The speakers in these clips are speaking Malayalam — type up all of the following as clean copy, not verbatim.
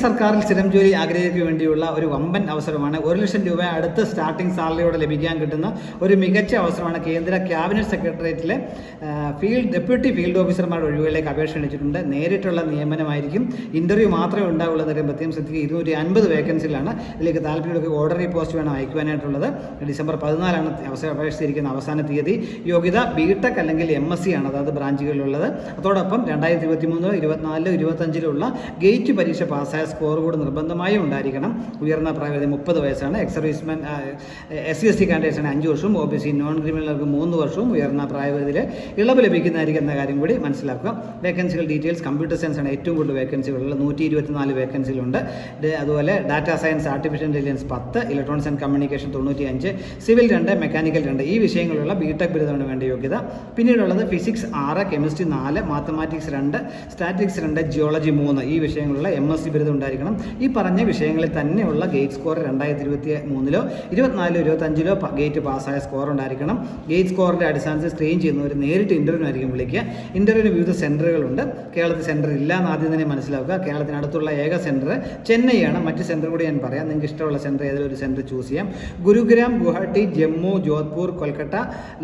സർക്കാരിൽ സ്ഥിരം ജോലി ആഗ്രഹിക്കുക വേണ്ടിയുള്ള ഒരു വമ്പൻ അവസരമാണ്. 1 ലക്ഷം രൂപ അടുത്ത സ്റ്റാർട്ടിംഗ് സാലറിയോടെ ലഭിക്കാൻ കിട്ടുന്ന ഒരു മികച്ച അവസരമാണ്. കേന്ദ്ര ക്യാബിനറ്റ് സെക്രട്ടേറിയറ്റിലെ ഡെപ്യൂട്ടി ഫീൽഡ് ഓഫീസർമാരുടെ ഒഴിവുകളിലേക്ക് അപേക്ഷ ക്ഷണിച്ചിട്ടുണ്ട്. നേരിട്ടുള്ള നിയമനമായിരിക്കും. ഇന്റർവ്യൂ മാത്രമേ ഉണ്ടാവുള്ളൂ എന്നൊരു പ്രത്യേകം ശ്രദ്ധിക്കുക. 250 വേക്കൻസികളാണ്. ഇതിലേക്ക് താല്പര്യമുള്ള ഓർഡിനറി പോസ്റ്റ് വേണം അയക്കുവാനായിട്ടുള്ളത്. ഡിസംബർ 14 അപേക്ഷിച്ചിരിക്കുന്ന അവസാന തീയതി. യോഗ്യത ബിടെക് അല്ലെങ്കിൽ MSc ആണ്, അതായത് ബ്രാഞ്ചുകളിലുള്ളത്. അതോടൊപ്പം 2023, 24, 25 ഗേറ്റ് പരീക്ഷ പാസ്സായ സ്കോർ കൂടി നിർബന്ധമായും ഉണ്ടായിരിക്കണം. ഉയർന്ന പ്രായപരിധി 30 വയസ്സാണ്. എക്സ് സർവീസ്മാൻ SC/ST കാൻഡിഡേറ്റ്സാണ് 5 വർഷവും, OBC നോൺ ക്രിമിനലുകൾക്ക് 3 വർഷവും ഉയർന്ന പ്രായപരിധിയിൽ ഇളവ് ലഭിക്കുന്നതായിരിക്കും എന്ന കാര്യം കൂടി മനസ്സിലാക്കുക. വേക്കൻസികൾ ഡീറ്റെയിൽസ്: കമ്പ്യൂട്ടർ സയൻസ് ആണ് ഏറ്റവും കൂടുതൽ വേക്കൻസികളുള്ളത്, 124 വേക്കൻസികളുണ്ട്. അതുപോലെ data science, artificial intelligence 10, electronics and communication 95, civil 2, mechanical 2 ഈ വിഷയങ്ങളുള്ള ബിടെക് ബിരുദമാണ് വേണ്ട യോഗ്യത. പിന്നീടുള്ളത് physics 6, chemistry 4, mathematics 2, statics 2, geology 3 ഈ വിഷയങ്ങളുള്ള MSc ബിരുദം ഉണ്ടായിരിക്കണം. ഈ പറഞ്ഞ വിഷയങ്ങളിൽ തന്നെയുള്ള ഗേറ്റ് സ്കോർ 2023, 24, 25 ഗേറ്റ് പാസ്സായ സ്കോർ ഉണ്ടായിരിക്കണം. ഗേറ്റ് സ്കോറിൻ്റെ അടിസ്ഥാനത്തിൽ സ്ക്രീൻ ചെയ്യുന്നവർ നേരിട്ട് ഇൻ്റർവ്യൂ ആയിരിക്കും വിളിക്കുക. ഇൻ്റർവ്യൂവിന് വിവിധ സെൻറ്ററുകളുണ്ട്. കേരളത്തിൽ സെൻറ്റർ ഇല്ല എന്ന് ആദ്യം തന്നെ മനസ്സിലാക്കുക. കേരളത്തിനടുത്തുള്ള ഏക സെൻറ്റർ ചെന്നൈയാണ്. മറ്റ് സെൻറ്റർ കൂടി ഞാൻ പറയാം. നിങ്ങൾക്ക് ഇഷ്ടമുള്ള സെൻറ്റർ ഏതെങ്കിലും ഒരു സെൻറ്റർ ചൂസ് ചെയ്യാം. ഗുരുഗ്രാം, ഗുവാഹട്ടി, ജമ്മു, ജോധ്പൂർ, കൊൽക്കത്ത,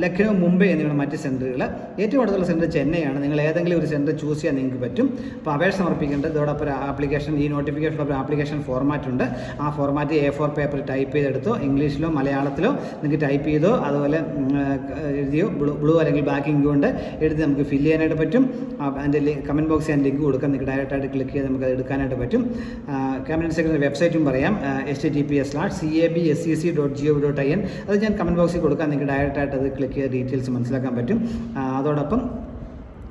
ലക്നൗ, മുംബൈ എന്നിവയാണ് മറ്റ് സെൻറ്ററുകൾ. ഏറ്റവും അടുത്തുള്ള സെൻറ്റർ ചെന്നൈയാണ്. നിങ്ങൾ ഏതെങ്കിലും ഒരു സെൻറ്റർ ചൂസ് ചെയ്യാൻ നിങ്ങൾക്ക് പറ്റും. അപ്പോൾ അപേക്ഷ സമർപ്പിക്കേണ്ടത് ഇതോടൊപ്പം ആപ്ലിക്കേഷൻ, ഈ നോട്ടിഫിക്കേഷനോടൊപ്പം ആപ്ലിക്കേഷൻ ഫോർമാറ്റ് ഉണ്ട്. ആ ഫോർമാറ്റ് A4 പേപ്പർ ടൈപ്പ് ചെയ്തെടുത്തോ, ഇംഗ്ലീഷിലോ മലയാളത്തിലോ നിങ്ങൾക്ക് ടൈപ്പ് ചെയ്തോ അതുപോലെ എഴുതിയോ ബ്ലൂ അല്ലെങ്കിൽ ബ്ലാക്ക് ഇങ്ക് കൊണ്ട് എഴുതി നമുക്ക് ഫില്ല് ചെയ്യാനായിട്ട് പറ്റും. അതിൻ്റെ കമൻറ്റ് ബോക്സിൽ ഞാൻ ലിങ്ക് കൊടുക്കാം. നിങ്ങൾക്ക് ഡയറക്റ്റായിട്ട് ക്ലിക്ക് ചെയ്ത് നമുക്ക് അത് എടുക്കാനായിട്ട് പറ്റും. ക്യാബിനറ്റ് സെക്രട്ടറി വെബ്സൈറ്റും പറയാം, https:/cabscc.gov.in. അത് ഞാൻ കമൻറ്റ് ബോക്സിൽ കൊടുക്കാം. നിങ്ങൾക്ക് ഡയറക്റ്റായിട്ട് അത് ക്ലിക്ക് ചെയ്ത് ഡീറ്റെയിൽസ് മനസ്സിലാക്കാൻ പറ്റും. അതോടൊപ്പം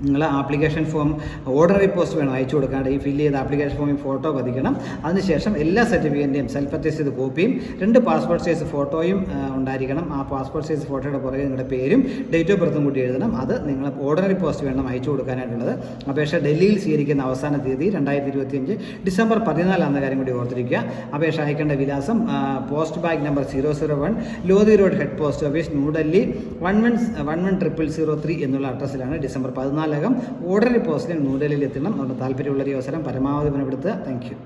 നിങ്ങൾ ആപ്ലിക്കേഷൻ ഫോം ഓർഡിനറി പോസ്റ്റ് വേണം അയച്ചു കൊടുക്കാണ്ട്. ഈ ഫില്ല് ചെയ്ത ആപ്ലിക്കേഷൻ ഫോമിൽ ഫോട്ടോ പതിക്കണം. അതിനുശേഷം എല്ലാ സർട്ടിഫിക്കറ്റിൻ്റെയും സെൽഫ് അറ്റസ്റ്റ് ചെയ്ത് കോപ്പിയും 2 പാസ്പോർട്ട് സൈസ് ഫോട്ടോയും ഉണ്ടായിരിക്കണം. ആ പാസ്പോർട്ട് സൈസ് ഫോട്ടോയുടെ പുറകെ നിങ്ങളുടെ പേരും ഡേറ്റ് ഓഫ് ബർത്തും കൂടി എഴുതണം. അത് നിങ്ങൾ ഓർഡിനറി പോസ്റ്റ് വേണം അയച്ചു കൊടുക്കാനായിട്ടുള്ളത്. അപേക്ഷ ഡൽഹിയിൽ സ്വീകരിക്കുന്ന അവസാന തീയതി 2025 ഡിസംബർ 14 കാര്യം കൂടി ഓർത്തിരിക്കുക. അപേക്ഷ അയക്കേണ്ട വിലാസം post bag number 001, Lodhi road, head post office, New Delhi 110003 എന്നുള്ള അഡ്രസ്സിലാണ്. ഡിസംബർ 14 ഓർഡിനറി പോസ്റ്റിൽ ന്യൂഡൽഹിയിൽ എത്തണം. അതുകൊണ്ട് താല്പര്യമുള്ളൊരു അവസരം പരമാവധി ഉപയോഗപ്പെടുത്തുക. Thank U.